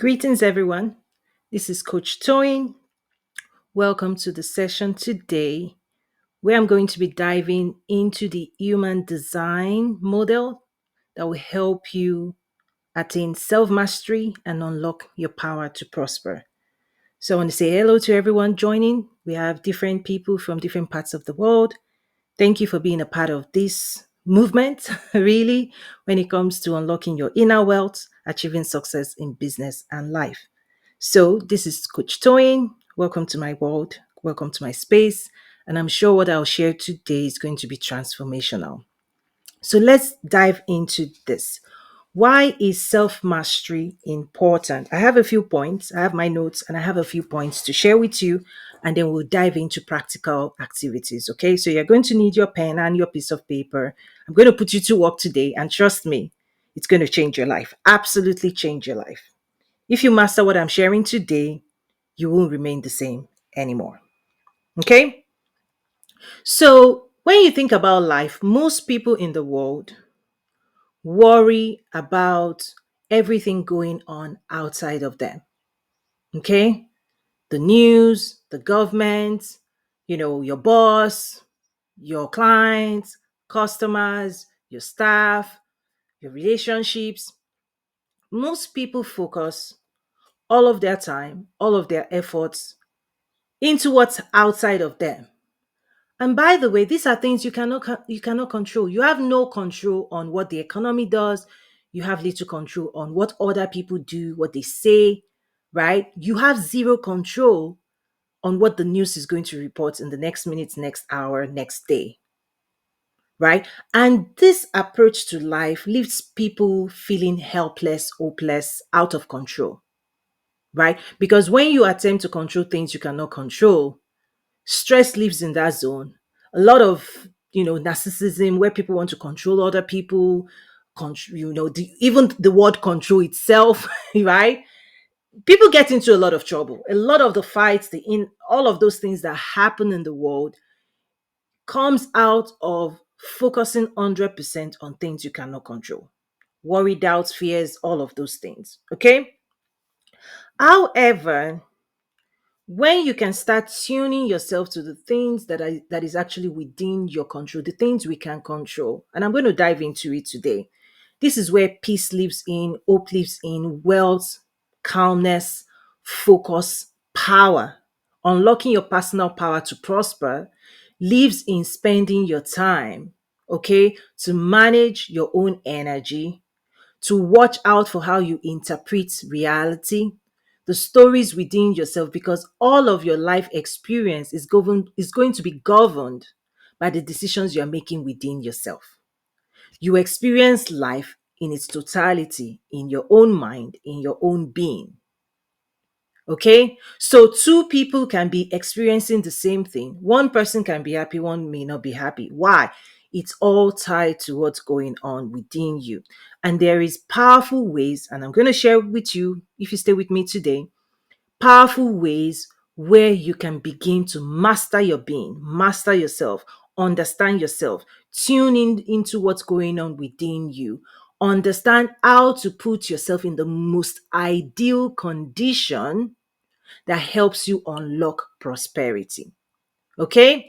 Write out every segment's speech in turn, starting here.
Greetings, everyone. This is Coach Toyin. Welcome to the session today, where I'm going to be diving into the human design model that will help you attain self mastery and unlock your power to prosper. So, I want to say hello to everyone joining. We have different people from different parts of the world. Thank you for being a part of this movement, really, when it comes to unlocking your inner wealth, achieving success in business and life. So, this is Coach Toyin. Welcome to my world. Welcome to my space. And I'm sure what I'll share today is going to be transformational. So, let's dive into this. Why is self mastery important? I have a few points. I have my notes and I have a few points to share with you. And then we'll dive into practical activities. Okay. So, you're going to need your pen and your piece of paper. I'm going to put you to work today. And trust me, it's going to change your life. Absolutely change your life. If you master what I'm sharing today, you won't remain the same anymore. Okay? So, when you think about life, most people in the world worry about everything going on outside of them. Okay? The news, the government, your boss, your clients, customers, your staff, your relationships. Most people focus all of their time, all of their efforts into what's outside of them. And by the way, these are things you cannot control. You have no control on what the economy does. You have little control on what other people do, what they say, right? You have zero control on what the news is going to report in the next minute, next hour, next day, right? And this approach to life leaves people feeling helpless, hopeless, out of control, right? Because when you attempt to control things you cannot control, stress lives in that zone. A lot of narcissism, where people want to control other people, even the word control itself, right? People get into a lot of trouble. A lot of the fights, the in all of those things that happen in the world comes out of focusing 100% on things you cannot control. Worry, doubts, fears, all of those things. Okay. However, when you can start tuning yourself to the things that is actually within your control, the things we can control, and I'm going to dive into it today. This is where peace lives in, hope lives in, wealth, calmness, focus, power. Unlocking your personal power to prosper lives in spending your time, okay, to manage your own energy, to watch out for how you interpret reality, the stories within yourself, because all of your life experience is going to be governed by the decisions you are making within yourself. You experience life in its totality, in your own mind, in your own being. Okay, so two people can be experiencing the same thing. One person can be happy, one may not be happy. Why? It's all tied to what's going on within you. And there is powerful ways, and I'm going to share with you, if you stay with me today, powerful ways where you can begin to master your being, master yourself, understand yourself, tune in into what's going on within you, understand how to put yourself in the most ideal condition that helps you unlock prosperity. Okay?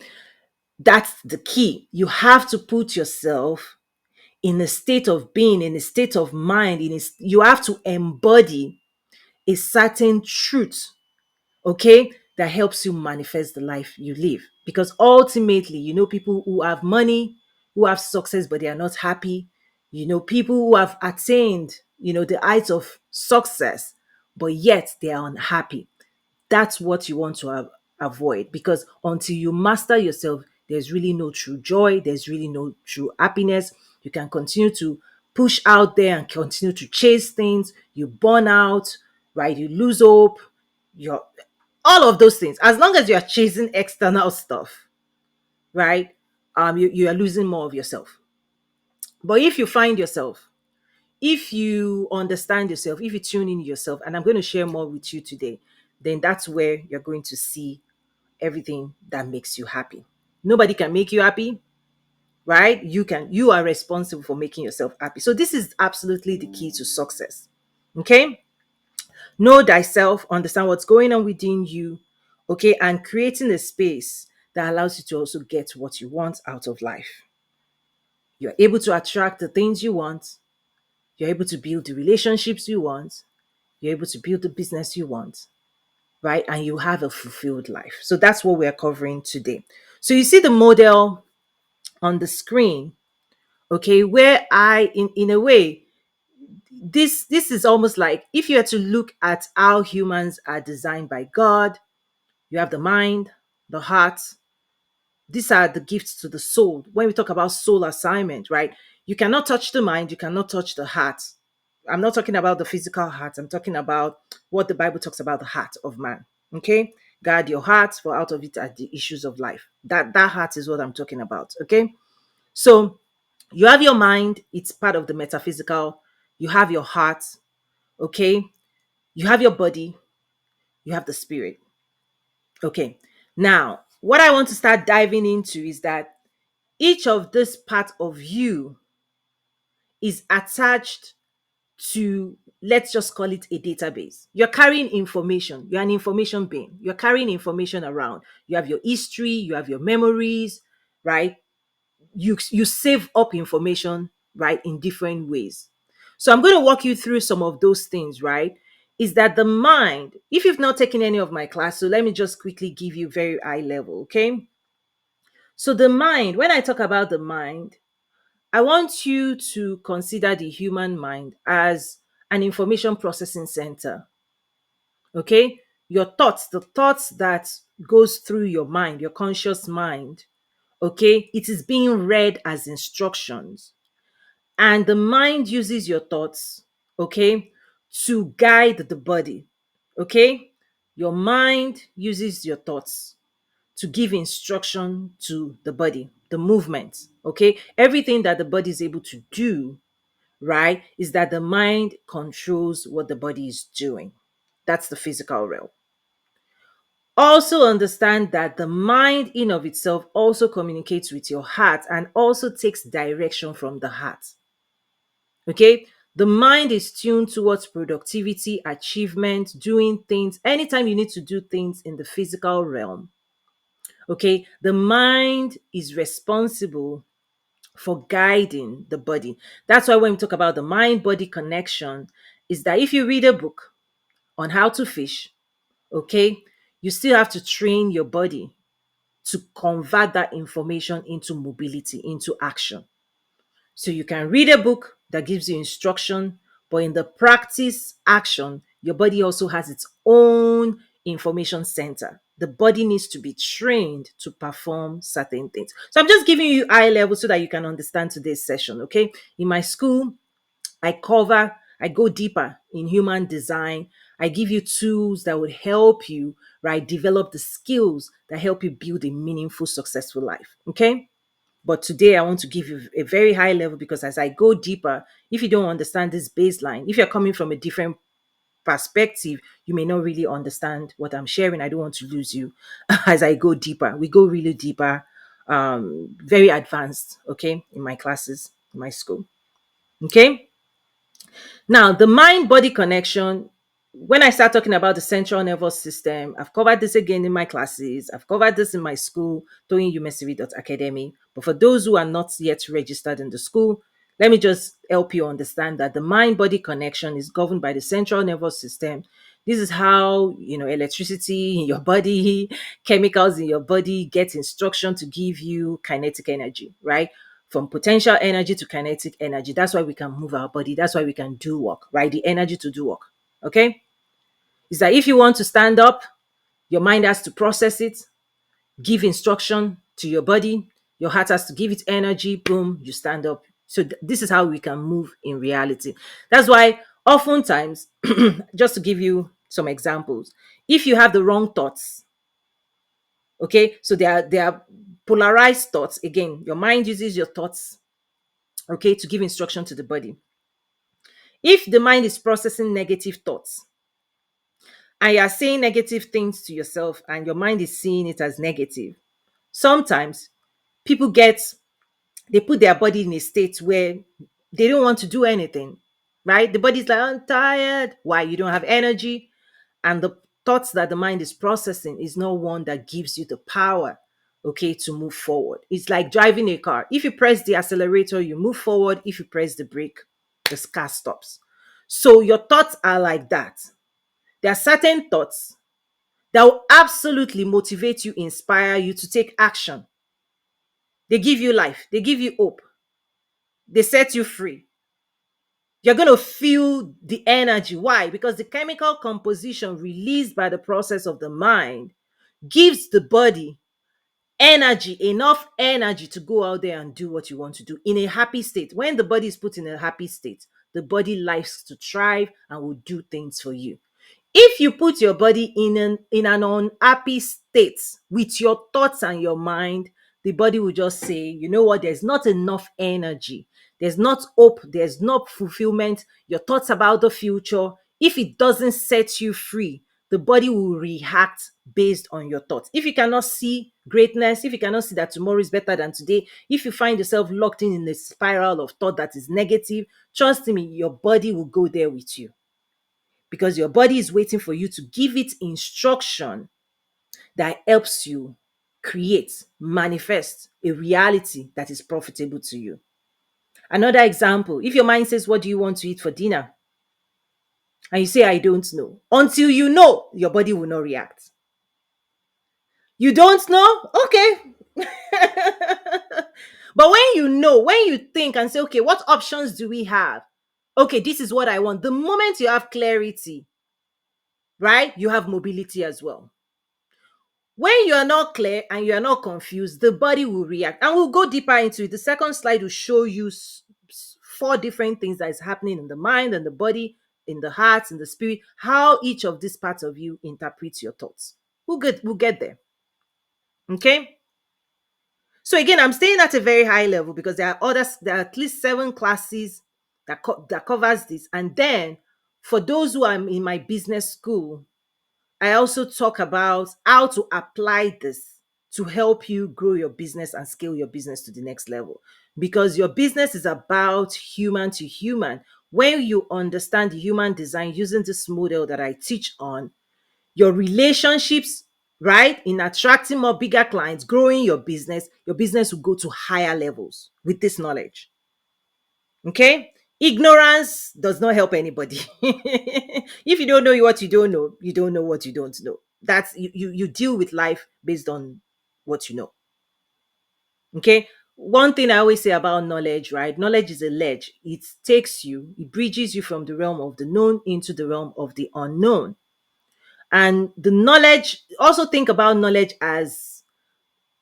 That's the key. You have to put yourself in a state of being, in a state of mind, you have to embody a certain truth, okay, that helps you manifest the life you live. Because ultimately, people who have money, who have success, but they are not happy. People who have attained, the heights of success, but yet they are unhappy. That's what you want to avoid, because until you master yourself, there's really no true joy, there's really no true happiness. You can continue to push out there and continue to chase things, you burn out, right? You lose hope, you're all of those things. As long as you are chasing external stuff, right? You are losing more of yourself. But if you find yourself, if you understand yourself, if you tune in yourself, and I'm going to share more with you today, then that's where you're going to see everything that makes you happy. Nobody can make you happy, right? You are responsible for making yourself happy. So this is absolutely the key to success. Okay? Know thyself, understand what's going on within you, okay, and creating a space that allows you to also get what you want out of life. You're able to attract the things you want, you're able to build the relationships you want, you're able to build the business you want, right? And you have a fulfilled life. So that's what we're covering today. So you see the model on the screen, okay, where in a way, this is almost like if you had to look at how humans are designed by God. You have the mind, the heart. These are the gifts to the soul. When we talk about soul assignment, right? You cannot touch the mind, you cannot touch the heart. I'm not talking about the physical heart. I'm talking about what the Bible talks about, the heart of man. Okay? Guard your heart, for out of it are the issues of life. That heart is what I'm talking about. Okay? So you have your mind, it's part of the metaphysical. You have your heart, okay? You have your body, you have the spirit. Okay. Now, what I want to start diving into is that each of this part of you is attached to, let's just call it a database. You're carrying information. You're an information being. You're carrying information around. You have your history, you have your memories, right? You save up information, right, in different ways. So I'm going to walk you through some of those things, right? Is that the mind, if you've not taken any of my class, so let me just quickly give you very high level, okay? So the mind, when I talk about the mind, I want you to consider the human mind as an information processing center. Okay? Your thoughts, the thoughts that goes through your mind, your conscious mind, okay? It is being read as instructions. And the mind uses your thoughts, okay, to guide the body. Okay? Your mind uses your thoughts to give instruction to the body, the movement. Okay? Everything that the body is able to do, right, is that the mind controls what the body is doing. That's the physical realm. Also understand that the mind in of itself also communicates with your heart and also takes direction from the heart. Okay? The mind is tuned towards productivity, achievement, doing things. Anytime you need to do things in the physical realm, okay, the mind is responsible for guiding the body. That's why when we talk about the mind body connection, is that if you read a book on how to fish, okay, you still have to train your body to convert that information into mobility, into action. So you can read a book that gives you instruction, but in the practice action, your body also has its own information center. The body needs to be trained to perform certain things. So I'm just giving you high level so that you can understand today's session. Okay. In my school, I go deeper in human design. I give you tools that would help you, right, develop the skills that help you build a meaningful, successful life. Okay. But today I want to give you a very high level because as I go deeper, if you don't understand this baseline, if you're coming from a different perspective, you may not really understand what I'm sharing. I don't want to lose you as I go deeper. We go really deeper, very advanced, okay, in my classes, in my school. Okay. Now, the mind body connection, when I start talking about the central nervous system, I've covered this again in my classes. I've covered this in my school, toyinumesiri.academy. But for those who are not yet registered in the school, let me just help you understand that the mind body connection is governed by the central nervous system. This is how, electricity in your body, chemicals in your body get instruction to give you kinetic energy, right? From potential energy to kinetic energy. That's why we can move our body. That's why we can do work, right? The energy to do work. Okay? Is that if you want to stand up, your mind has to process it, give instruction to your body, your heart has to give it energy, boom, you stand up. So this is how we can move in reality. That's why oftentimes, just to give you some examples, if you have the wrong thoughts, okay, so they are polarized thoughts. Again, your mind uses your thoughts, okay, to give instruction to the body. If the mind is processing negative thoughts and you are saying negative things to yourself and your mind is seeing it as negative, sometimes people they put their body in a state where they don't want to do anything, right? The body's like, I'm tired. Why? You don't have energy. And the thoughts that the mind is processing is not one that gives you the power, okay, to move forward. It's like driving a car. If you press the accelerator, you move forward. If you press the brake, the car stops. So your thoughts are like that. There are certain thoughts that will absolutely motivate you, inspire you to take action. They give you life, they give you hope, they set you free. You're going to feel the energy. Why? Because the chemical composition released by the process of the mind gives the body energy, enough energy to go out there and do what you want to do in a happy state. When the body is put in a happy state, the body likes to thrive and will do things for you. If you put your body in an unhappy state with your thoughts and your mind, the body will just say, you know what, there's not enough energy, there's not hope, there's not fulfillment. Your thoughts about the future, if it doesn't set you free, the body will react based on your thoughts. If you cannot see greatness, if you cannot see that tomorrow is better than today, if you find yourself locked in a spiral of thought that is negative, trust me, your body will go there with you, because your body is waiting for you to give it instruction that helps you create, manifest a reality that is profitable to you. Another example, if your mind says, what do you want to eat for dinner? And you say, I don't know. Until you know, your body will not react. You don't know? Okay. But when you know, when you think and say, okay, what options do we have? Okay, this is what I want. The moment you have clarity, right, you have mobility as well. When you are not clear and you are not confused, the body will react. And we'll go deeper into it. The second slide will show you four different things that is happening in the mind and the body, in the heart, in the spirit, how each of these parts of you interprets your thoughts. We'll get there. Okay? So again, I'm staying at a very high level because there are at least 7 classes that covers this. And then for those who are in my business school, I also talk about how to apply this to help you grow your business and scale your business to the next level. Because your business is about human to human. When you understand the human design using this model that I teach on, your relationships, right, in attracting more bigger clients, growing your business will go to higher levels with this knowledge. Okay? Ignorance does not help anybody. If you don't know what you don't know, you don't know what you don't know. That's you deal with life based on what you know. Okay? One thing I always say about knowledge, right? Knowledge is a ledge. It bridges you from the realm of the known into the realm of the unknown. And the knowledge, also think about knowledge as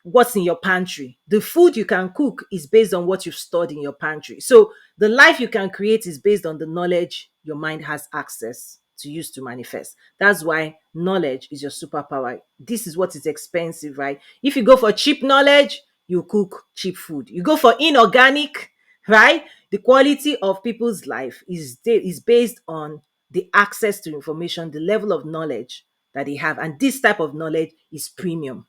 what's in your pantry. The food you can cook is based on what you've stored in your pantry. So the life you can create is based on the knowledge your mind has access to use to manifest. That's why knowledge is your superpower. This is what is expensive, right? If you go for cheap knowledge, you cook cheap food. You go for inorganic, right? The quality of people's life is based on the access to information, the level of knowledge that they have. And this type of knowledge is premium.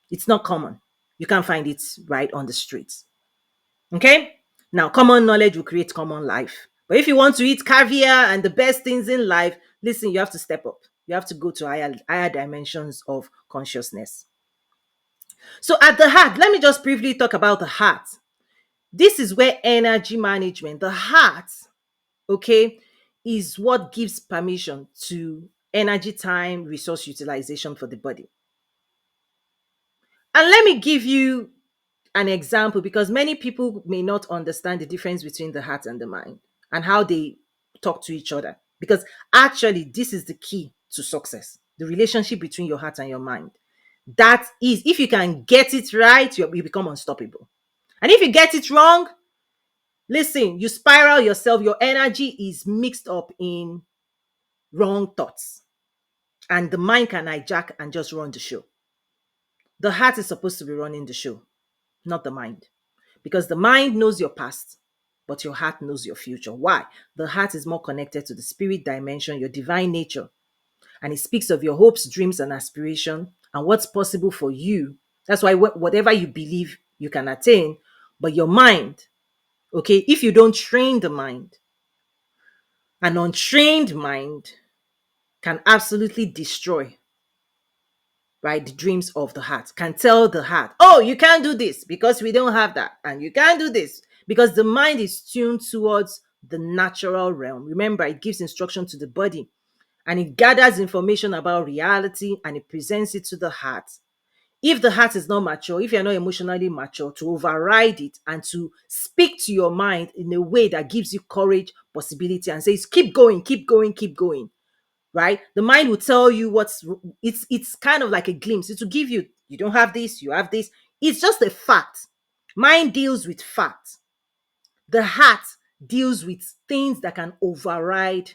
It's not common. You can't find it right on the streets. Okay? Now, common knowledge will create common life. But if you want to eat caviar and the best things in life, listen, you have to step up. You have to go to higher dimensions of consciousness. So, at the heart, let me just briefly talk about the heart. This is where energy management, the heart, okay, is what gives permission to energy, time, resource utilization for the body. And let me give you an example, because many people may not understand the difference between the heart and the mind and how they talk to each other. Because actually, this is the key to success, the relationship between your heart and your mind. That is, if you can get it right, you become unstoppable. And if you get it wrong, listen, you spiral yourself, your energy is mixed up in wrong thoughts. And the mind can hijack and just run the show. The heart is supposed to be running the show, not the mind. Because the mind knows your past, but your heart knows your future. Why? The heart is more connected to the spirit dimension, your divine nature. And it speaks of your hopes, dreams, and aspiration and what's possible for you. That's why whatever you believe, you can attain. But your mind, okay, if you don't train the mind, an untrained mind can absolutely destroy, right, the dreams of the heart. Can tell the heart, oh, you can't do this because we don't have that, and you can't do this because the mind is tuned towards the natural realm. Remember, it gives instruction to the body, and it gathers information about reality, and it presents it to the heart. If the heart is not mature, if you're not emotionally mature, to override it and to speak to your mind in a way that gives you courage, possibility, and says, keep going, keep going, keep going, right? The mind will tell you it's kind of like a glimpse. It will give you, you don't have this, you have this. It's just a fact. Mind deals with facts. The heart deals with things that can override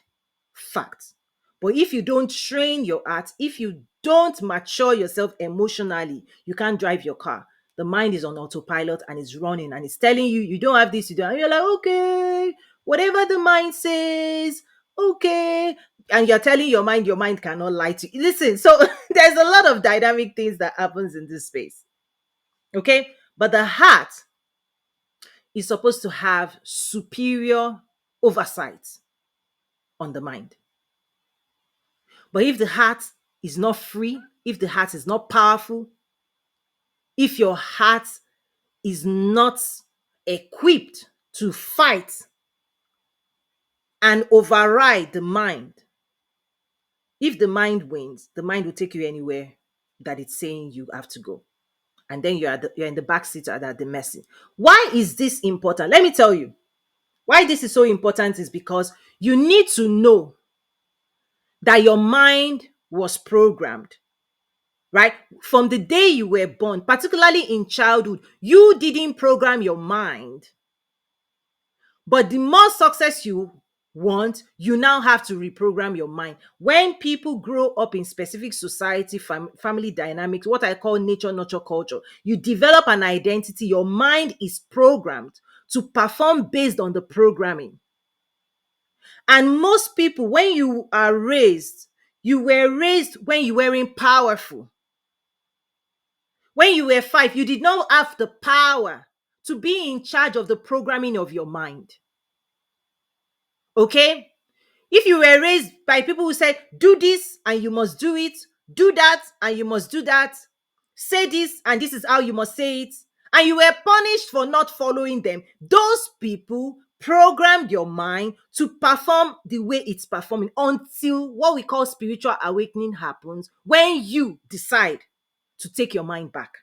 facts. But if you don't train your heart, if you don't mature yourself emotionally, you can't drive your car. The mind is on autopilot and it's running and it's telling you, you don't have this, you don't. And you're like, okay, whatever the mind says, okay. And you're telling your mind cannot lie to you. Listen, so there's a lot of dynamic things that happens in this space. Okay. But the heart is supposed to have superior oversight on the mind. But if the heart is not free, if the heart is not powerful, if your heart is not equipped to fight and override the mind, if the mind wins, the mind will take you anywhere that it's saying you have to go. And then you're in the back seat at the mercy. Why is this important? Let me tell you. Why this is so important is because you need to know that your mind was programmed, right? From the day you were born, particularly in childhood, you didn't program your mind. But the more success you want, you now have to reprogram your mind. When people grow up in specific society, family dynamics, what I call nature nurture culture, you develop an identity. Your mind is programmed to perform based on the programming. And most people, when you are raised, you were raised when you weren't powerful. When you were 5, you did not have the power to be in charge of the programming of your mind. Okay? If you were raised by people who said, do this and you must do it, do that and you must do that, say this and this is how you must say it, and you were punished for not following them, those people programmed your mind to perform the way it's performing until what we call spiritual awakening happens, when you decide to take your mind back.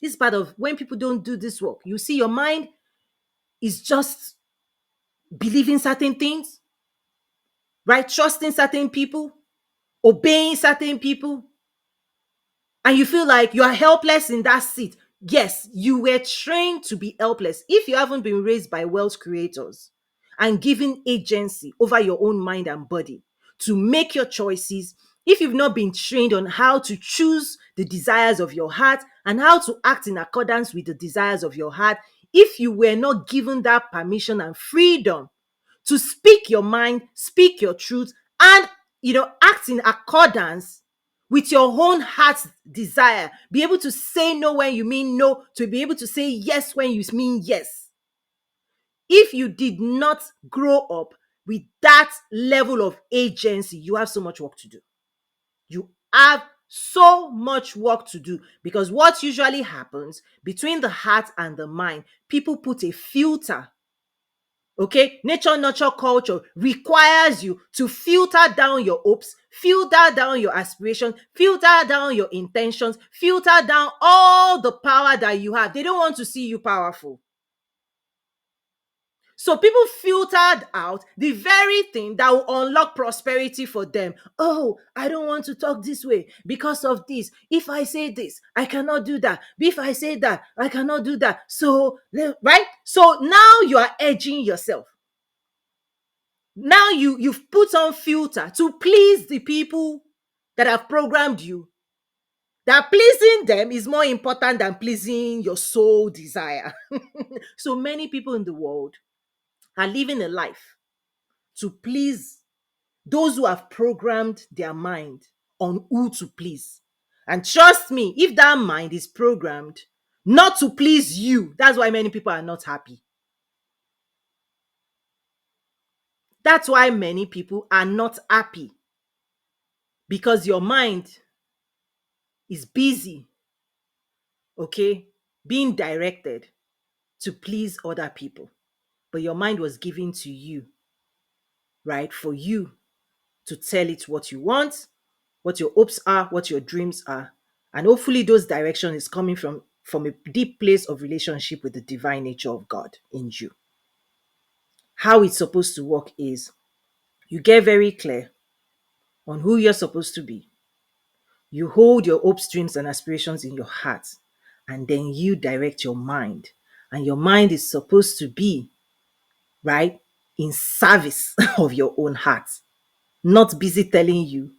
This is part of when people don't do this work. You see, your mind is just believing certain things, right? Trusting certain people, obeying certain people, and you feel like you are helpless in that seat. Yes, you were trained to be helpless. If you haven't been raised by wealth creators and given agency over your own mind and body to make your choices, if you've not been trained on how to choose the desires of your heart and how to act in accordance with the desires of your heart, if you were not given that permission and freedom to speak your mind, speak your truth, and act in accordance with your own heart's desire. Be able to say no when you mean no, to be able to say yes when you mean yes. If you did not grow up with that level of agency, you have so much work to do. You have so much work to do, because what usually happens between the heart and the mind, people put a filter. Okay, nature nurture culture requires you to filter down your hopes, filter down your aspirations, filter down your intentions, filter down all the power that you have. They don't want to see you powerful. So people filtered out the very thing that will unlock prosperity for them. Oh, I don't want to talk this way because of this. If I say this, I cannot do that. If I say that, I cannot do that. So, right? So now you are edging yourself. Now you've put on filter to please the people that have programmed you, that pleasing them is more important than pleasing your soul desire. So many people in the world are living a life to please those who have programmed their mind on who to please. And trust me, if that mind is programmed not to please you, that's why many people are not happy. That's why many people are not happy. because your mind is busy, okay, being directed to please other people. But your mind was given to you, right, for you to tell it what you want, what your hopes are, what your dreams are. And hopefully those direction is coming from a deep place of relationship with the divine nature of God in you. How it's supposed to work is you get very clear on who you're supposed to be. You hold your hopes, dreams, and aspirations in your heart, and then you direct your mind. And your mind is supposed to be, right, in service of your own heart, not busy telling you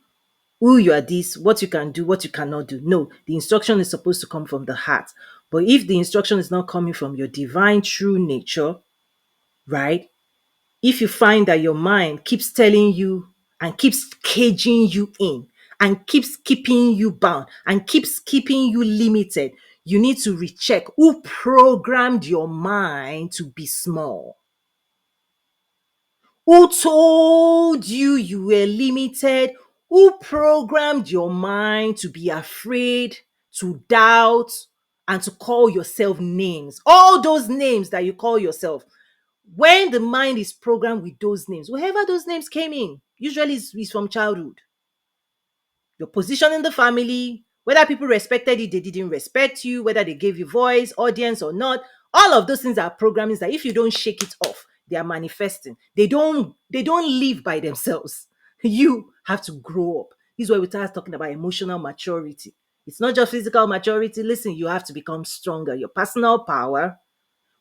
who you are, this, what you can do, what you cannot do. No, the instruction is supposed to come from the heart. But if the instruction is not coming from your divine true nature, right? If you find that your mind keeps telling you and keeps caging you in and keeps keeping you bound and keeps keeping you limited, you need to recheck who programmed your mind to be small. Who told you you were limited? Who programmed your mind to be afraid, to doubt, and to call yourself names? All those names that you call yourself. When the mind is programmed with those names, wherever those names came in, usually is from childhood. Your position in the family, whether people respected you, they didn't respect you, whether they gave you voice, audience or not. All of those things are programmings that if you don't shake it off, they are manifesting. They don't live by themselves. You have to grow up. This is why we start talking about emotional maturity. It's not just physical maturity. Listen, you have to become stronger. Your personal power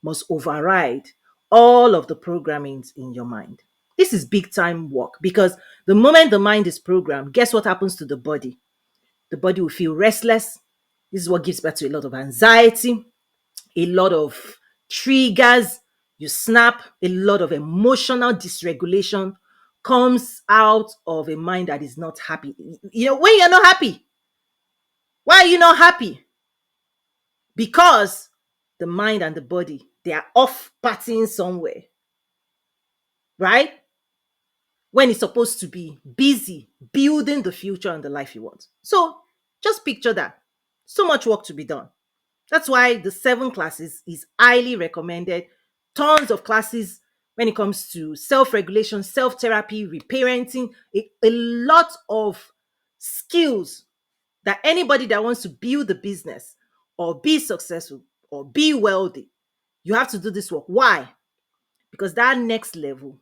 must override all of the programmings in your mind. This is big time work because the moment the mind is programmed, guess what happens to the body? The body will feel restless. This is what gives birth to a lot of anxiety, a lot of triggers. You snap, a lot of emotional dysregulation comes out of a mind that is not happy. When you're not happy, why are you not happy? Because the mind and the body, they are off partying somewhere, right? When it's supposed to be busy building the future and the life you want. So just picture that. So much work to be done. That's why the 7 classes is highly recommended. Tons of classes when it comes to self-regulation, self-therapy, reparenting, a lot of skills that anybody that wants to build a business or be successful or be wealthy, you have to do this work. Why? Because that next level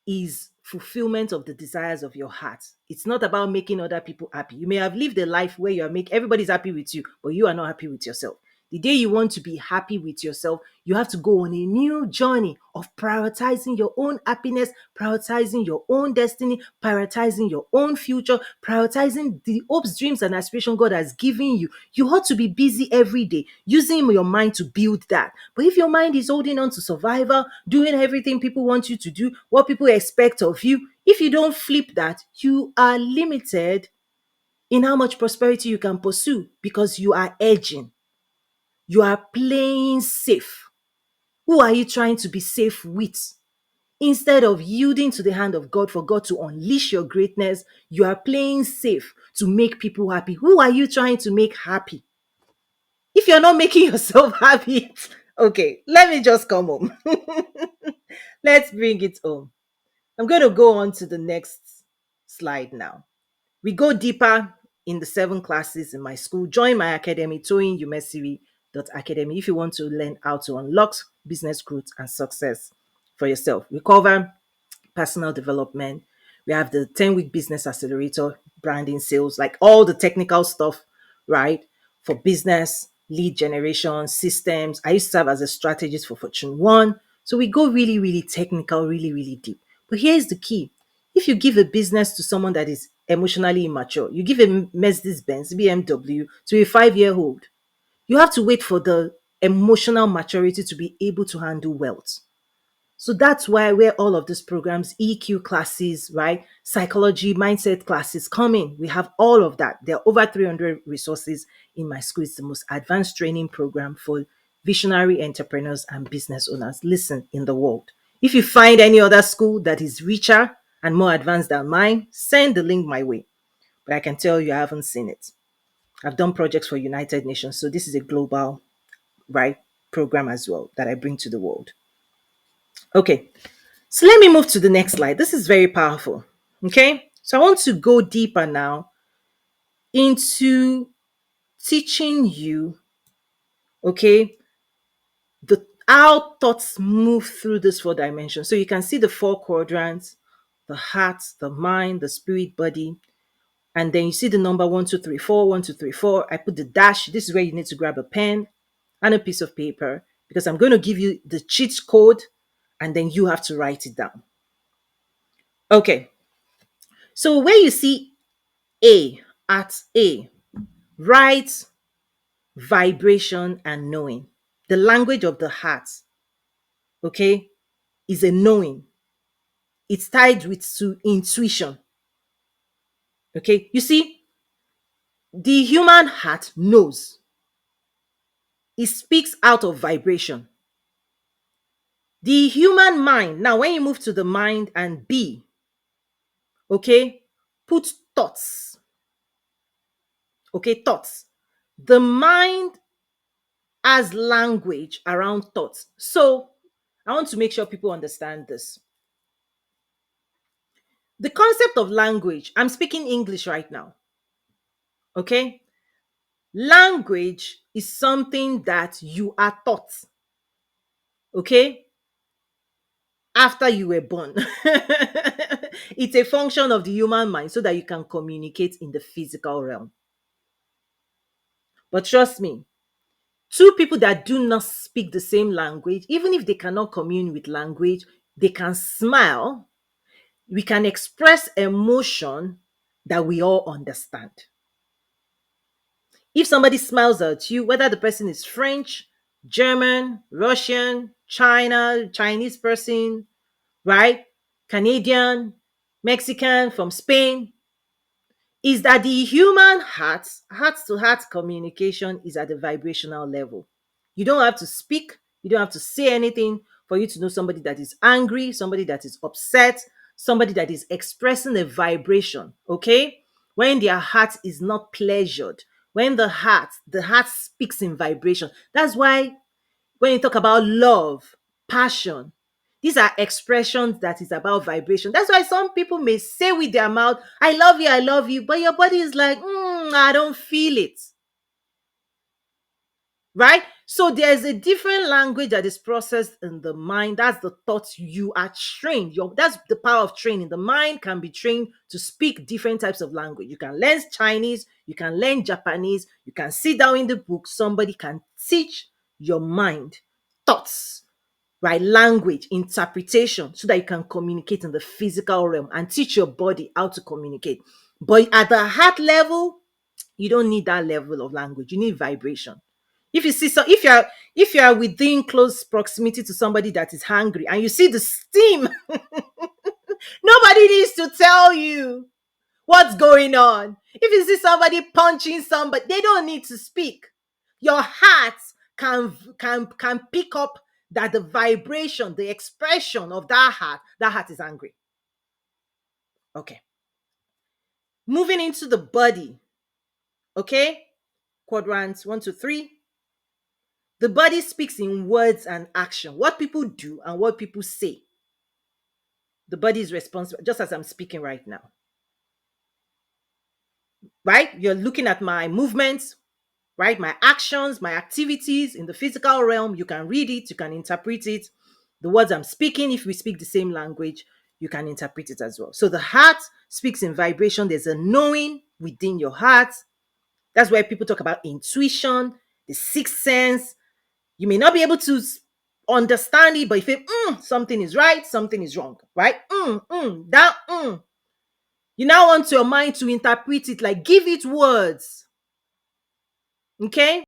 is fulfillment of the desires of your heart. It's not about making other people happy. You may have lived a life where everybody's happy with you, but you are not happy with yourself. The day you want to be happy with yourself, you have to go on a new journey of prioritizing your own happiness, prioritizing your own destiny, prioritizing your own future, prioritizing the hopes, dreams, and aspirations God has given you. You ought to be busy every day using your mind to build that. But if your mind is holding on to survival, doing everything people want you to do, what people expect of you, if you don't flip that, you are limited in how much prosperity you can pursue because you are edging. You are playing safe. Who are you trying to be safe with? Instead of yielding to the hand of God for God to unleash your greatness, you are playing safe to make people happy. Who are you trying to make happy? If you're not making yourself happy, okay, let me just come home. Let's bring it home. I'm going to go on to the next slide now. We go deeper in the 7 classes in my school. Join my academy, toyinumesiri.academy, if you want to learn how to unlock business growth and success for yourself. We cover personal development. We have the 10-week business accelerator, branding, sales, like all the technical stuff, right? For business, lead generation, systems. I used to serve as a strategist for Fortune 1. So we go really, really technical, really, really deep. But here's the key. If you give a business to someone that is emotionally immature, you give a Mercedes Benz, BMW to a 5-year-old, you have to wait for the emotional maturity to be able to handle wealth. So that's where all of these programs, EQ classes, right? Psychology, mindset classes come in. We have all of that. There are over 300 resources in my school. It's the most advanced training program for visionary entrepreneurs and business owners. Listen, in the world. If you find any other school that is richer and more advanced than mine, send the link my way. but I can tell you I haven't seen it. I've done projects for United Nations, so this is a global, right, program as well that I bring to the world. Okay, so let me move to the next slide. This is very powerful. Okay, so I want to go deeper now into teaching you, okay, the how thoughts move through this four dimensions. So you can see the four quadrants: the heart, the mind, the spirit, body. And then you see the number 1, 2, 3, 4, 1, 2, 3, 4. I put the dash. This is where you need to grab a pen and a piece of paper because I'm going to give you the cheat code and then you have to write it down. Okay. So where you see A, at A, write vibration and knowing. The language of the heart, okay, is a knowing. It's tied with to intuition. Okay. You see, the human heart knows. It speaks out of vibration. The human mind, now when you move to the mind and B, okay, put thoughts. Okay, thoughts. The mind has language around thoughts. So I want to make sure people understand this. The concept of language, I'm speaking English right now. Okay? Language is something that you are taught. Okay? After you were born. It's a function of the human mind so that you can communicate in the physical realm. But trust me, two people that do not speak the same language, even if they cannot commune with language, they can smile. We can express emotion that we all understand. If somebody smiles at you, whether the person is French, German, Russian, Chinese person, right? Canadian, Mexican, from Spain, is that the human heart to heart communication is at the vibrational level. You don't have to speak, you don't have to say anything for you to know somebody that is angry, somebody that is upset, somebody that is expressing a vibration, okay? When their heart is not pleasured, when the heart speaks in vibration. That's why when you talk about love, passion, these are expressions that is about vibration. That's why some people may say with their mouth, I love you, but your body is like, I don't feel it. Right? So there's a different language that is processed in the mind. That's the thoughts you are trained. That's the power of training. The mind can be trained to speak different types of language. You can learn Chinese, you can learn Japanese, you can sit down in the book. Somebody can teach your mind thoughts, right? Language, interpretation, so that you can communicate in the physical realm and teach your body how to communicate. But at the heart level, you don't need that level of language. You need vibration. If you see, so if you are within close proximity to somebody that is hungry and you see the steam, nobody needs to tell you what's going on. If you see somebody punching somebody, they don't need to speak. Your heart can pick up that the vibration, the expression of that heart is angry. Okay. Moving into the body. Okay. Quadrants 1, 2, 3. The body speaks in words and action. What people do and what people say. The body is responsible, just as I'm speaking right now. Right? You're looking at my movements, right? My actions, my activities in the physical realm. You can read it, you can interpret it. The words I'm speaking, if we speak the same language, you can interpret it as well. So the heart speaks in vibration. There's a knowing within your heart. That's why people talk about intuition, the sixth sense. You may not be able to understand it, but if something is right, something is wrong, right? You now want your mind to interpret it, like give it words. Okay?